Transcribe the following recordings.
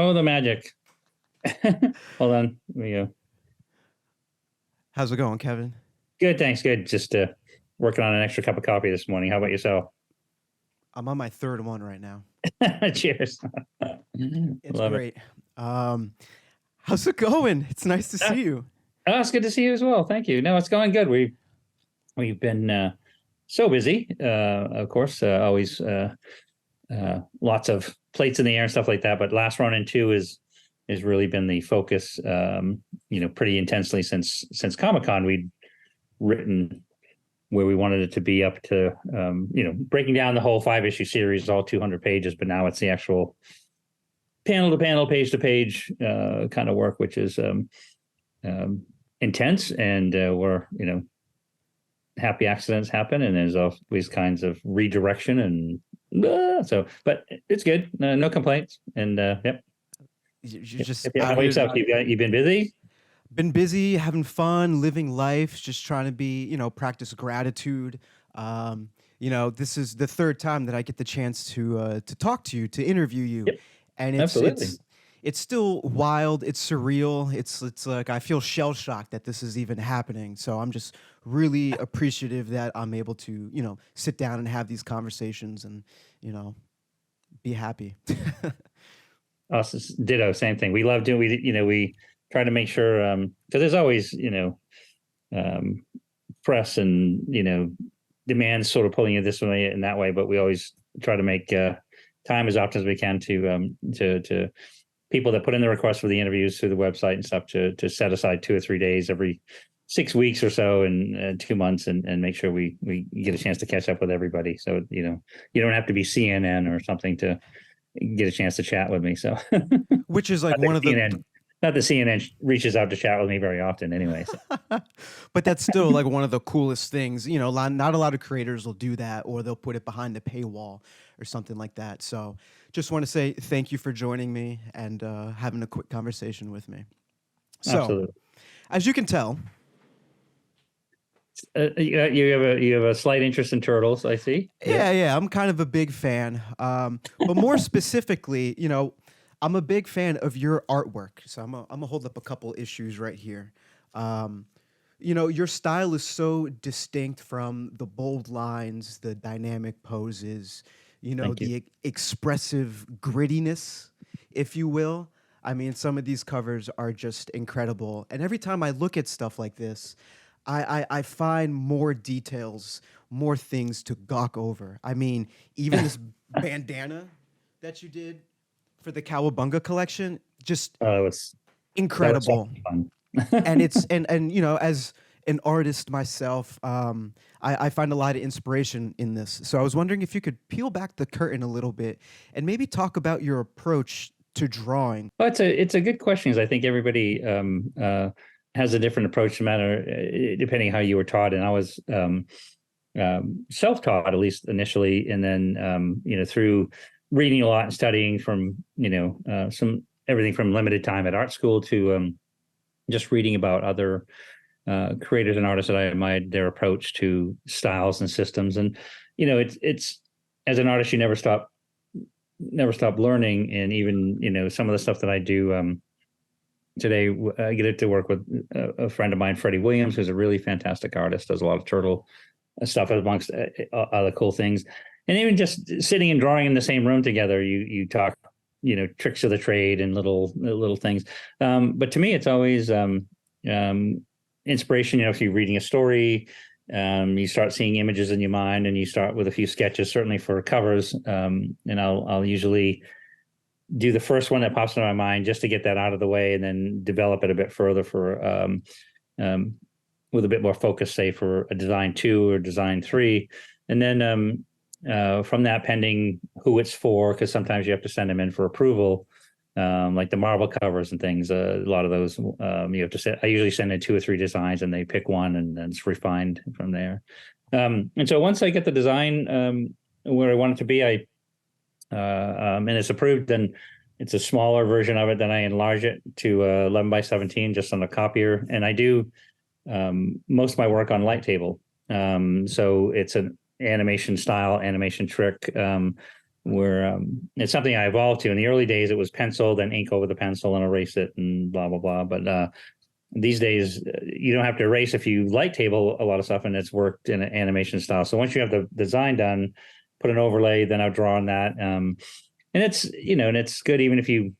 Oh, the magic. Hold on. There we go. How's it going, Kevin? Good, thanks. Good. Just working on an extra cup of coffee this morning. How about yourself? I'm on my third one right now. Cheers. It's Love it. great. Um, how's it going? It's nice to Uh, see you. Oh, it's good to see you as well. Thank you. No, it's going good. We've been so busy. Of course, always lots of plates in the air and stuff like that. But last Ronin 2 is really been the focus. Pretty intensely since Comic-Con. We'd written where we wanted it to be up to, breaking down the whole 5-issue series, all 200 pages. But now it's the actual panel to panel, page to page kind of work, which is intense. And we're happy accidents happen, and there's always kinds of redirection and but it's good. No complaints. And yep. You're just How about yourself? You've been busy? been busy, having fun, living life, just trying to be, practice gratitude. This is the third time that I get the chance to talk to you, to interview you, Yep, and absolutely. it's still wild. It's surreal. It's like I feel shell shocked that this is even happening. So I'm just really appreciative that I'm able to, sit down and have these conversations and, be happy. Us, ditto, same thing. We love doing. We try to make sure because there's always press and demands sort of pulling you this way and that way, but we always try to make time as often as we can to people that put in the request for the interviews through the website and stuff to set aside 2 or 3 days every 6 weeks or so and 2 months and make sure we get a chance to catch up with everybody. So you don't have to be CNN or something to get a chance to chat with me. So Which is like one of the not that CNN reaches out to chat with me very often anyway. So. but that's still like one of the coolest things. Not a lot of creators will do that, or they'll put it behind the paywall or something like that. So just want to say thank you for joining me and having a quick conversation with me. So, absolutely. as you can tell, you have a slight interest in turtles, I see. yeah, I'm kind of a big fan. But more specifically, I'm a big fan of your artwork. So I'm gonna hold up a couple issues right here. Your style is so distinct from the bold lines, the dynamic poses, Thank you. the expressive grittiness, if you will. I mean, some of these covers are just incredible. And every time I look at stuff like this, I find more details, more things to gawk over. I mean, even this bandana that you did for the Cowabunga collection, just That was incredible. fun. And it's and as an artist myself, I find a lot of inspiration in this. So I was wondering if you could peel back the curtain a little bit and maybe talk about your approach to drawing. Well, it's a good question because I think everybody has a different approach, no matter depending how you were taught. And I was self-taught, at least initially, and then through reading a lot and studying from some everything from limited time at art school to just reading about other creators and artists that I admired, their approach to styles and systems. And it's as an artist, you never stop learning. And even some of the stuff that I do today, I get to work with a friend of mine, Freddie Williams, who's a really fantastic artist, does a lot of turtle stuff amongst other cool things. And even just sitting and drawing in the same room together, you talk, tricks of the trade and little things. But to me, it's always inspiration. If you're reading a story, you start seeing images in your mind, and you start with a few sketches, certainly for covers. And I'll usually do the first one that pops into my mind just to get that out of the way, and then develop it a bit further for with a bit more focus, say for a design 2 or design 3, and then from that, pending who it's for, because sometimes you have to send them in for approval, like the Marvel covers and things. A lot of those you have to send. I usually send in 2 or 3 designs, and they pick one, and then it's refined from there. And so once I get the design where I want it to be, and it's approved, then it's a smaller version of it. Then I enlarge it to 11 by 17 just on the copier, and I do most of my work on light table. So it's an animation trick it's something I evolved to. In the early days, it was pencil, then ink over the pencil and erase it and blah, blah, blah. But these days, you don't have to erase if you light table a lot of stuff and it's worked in an animation style. So once you have the design done, put an overlay, then I'll draw on that. And it's, and it's good even if you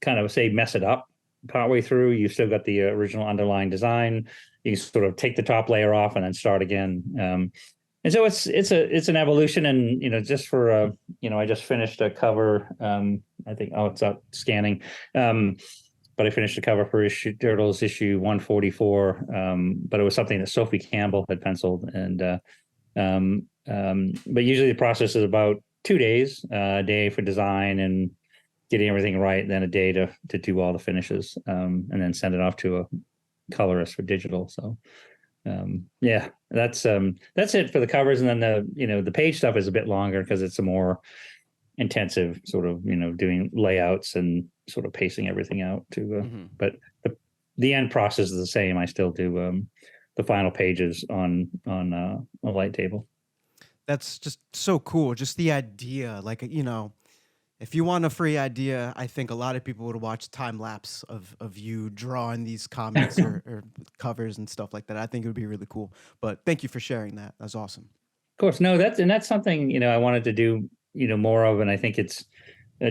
kind of say mess it up partway through, you've still got the original underlying design. You can sort of take the top layer off and then start again. And so it's an evolution. And just for I just finished a cover. I think it's up scanning. But I finished the cover for Turtles issue 144. But it was something that Sophie Campbell had penciled. And but usually the process is about 2 days, a day for design and getting everything right, then a day to do all the finishes, and then send it off to a colorist for digital. So yeah, that's it for the covers. And then the page stuff is a bit longer because it's a more intensive sort of, doing layouts and sort of pacing everything out to, but the end process is the same. I still do the final pages on a light table. That's just so cool. Just the idea, like, if you want a free idea, I think a lot of people would watch time lapse of you drawing these comics or covers and stuff like that. I think it would be really cool. But thank you for sharing that. That's awesome. Of course, no, that's something I wanted to do more of, and I think it's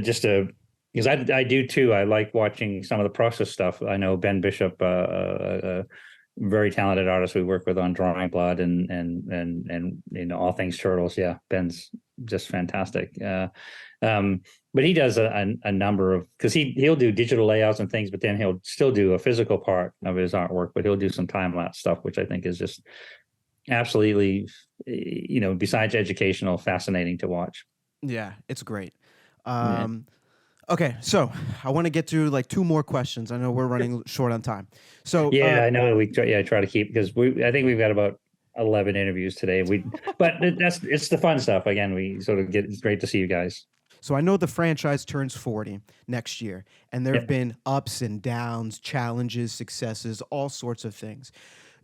just because I do too. I like watching some of the process stuff. I know Ben Bishop, a very talented artist we work with on Drawing Blood and all things Turtles. Yeah, Ben's just fantastic. But he does a number of, because he'll do digital layouts and things, but then he'll still do a physical part of his artwork. But he'll do some time lapse stuff, which I think is just absolutely, besides educational, fascinating to watch. Yeah, it's great. Okay, so I want to get to like 2 more questions. I know we're running short on time. So yeah, I know I try to keep, because I think we've got about 11 interviews today. But it's the fun stuff. Again, we sort of it's great to see you guys. So I know the franchise turns 40 next year, and there have been ups and downs, challenges, successes, all sorts of things.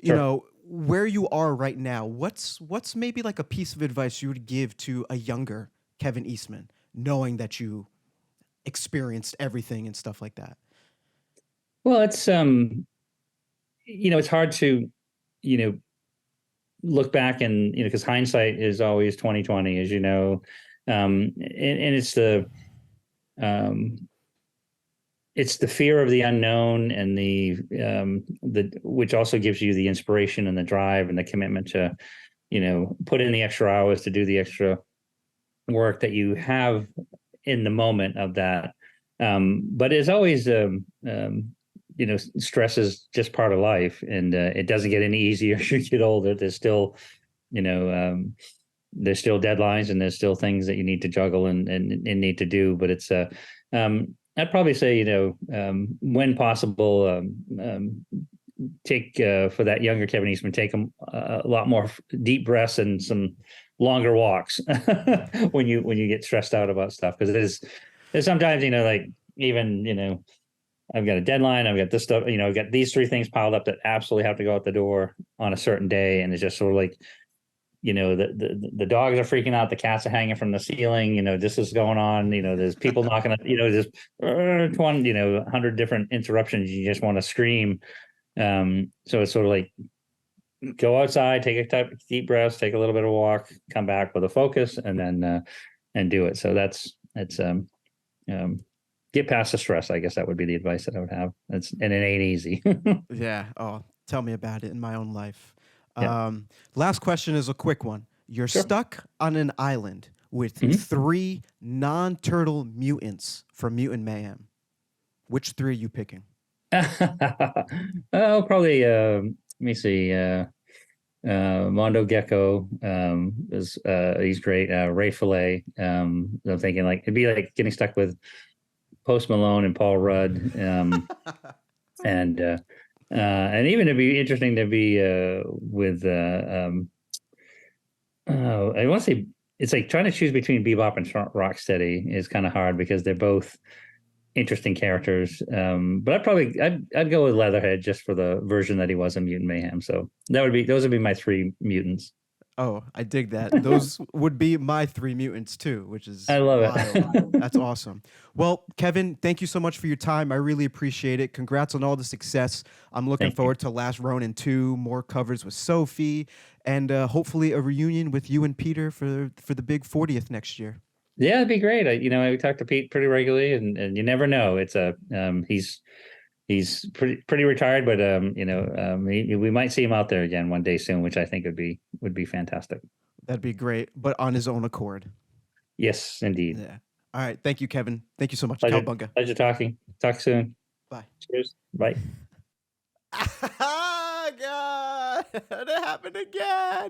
Sure. Where you are right now, what's maybe like a piece of advice you would give to a younger Kevin Eastman, knowing that you experienced everything and stuff like that? Well, it's it's hard to look back and because hindsight is always 2020, as you know. And it's the fear of the unknown and the which also gives you the inspiration and the drive and the commitment to put in the extra hours to do the extra work that you have in the moment of that. But it's always stress is just part of life, and it doesn't get any easier as you get older. There's still there's still deadlines and there's still things that you need to juggle and need to do. But it's I'd probably say when possible, take for that younger Kevin Eastman, take a lot more deep breaths and some longer walks when you get stressed out about stuff, because there's sometimes like even I've got a deadline, I've got this stuff, I've got these 3 things piled up that absolutely have to go out the door on a certain day, and it's just sort of like the dogs are freaking out, the cats are hanging from the ceiling, this is going on, there's people knocking at, there's 100 different interruptions, you just want to scream. So it's sort of like, go outside, take a deep breath, take a little bit of a walk, come back with a focus, and then and do it. So it's get past the stress. I guess that would be the advice that I would have. And it ain't easy. Yeah. Oh, tell me about it in my own life. Yeah. Last question is a quick one. You're Sure. stuck on an island with 3 non-turtle mutants from Mutant Mayhem. Which 3 are you picking? Oh, probably let me see. Mondo Gecko he's great. Ray Fillet. I'm thinking like it'd be like getting stuck with Post Malone and Paul Rudd. And even it'd be interesting to be with I want to say it's like trying to choose between Bebop and Rocksteady is kind of hard because they're both interesting characters. But I'd go with Leatherhead just for the version that he was in Mutant Mayhem. So those would be my 3 mutants. Oh, I dig that. Those would be my three mutants too, which I is love wild. it. That's awesome. Well, Kevin, thank you so much for your time. I really appreciate it. Congrats on all the success. I'm looking Thank you. forward to Last Ronin 2, more covers with Sophie, and hopefully a reunion with you and Peter for the big 40th next year. Yeah, it'd be great. I talk to Pete pretty regularly, and you never know. It's a he's pretty retired, but we might see him out there again one day soon, which I think would be fantastic. That'd be great, but on his own accord. Yes, indeed. Yeah. All right. Thank you, Kevin. Thank you so much. Pleasure, Cowabunga. pleasure talking. Talk soon. Bye. Cheers. Bye. God, it happened again.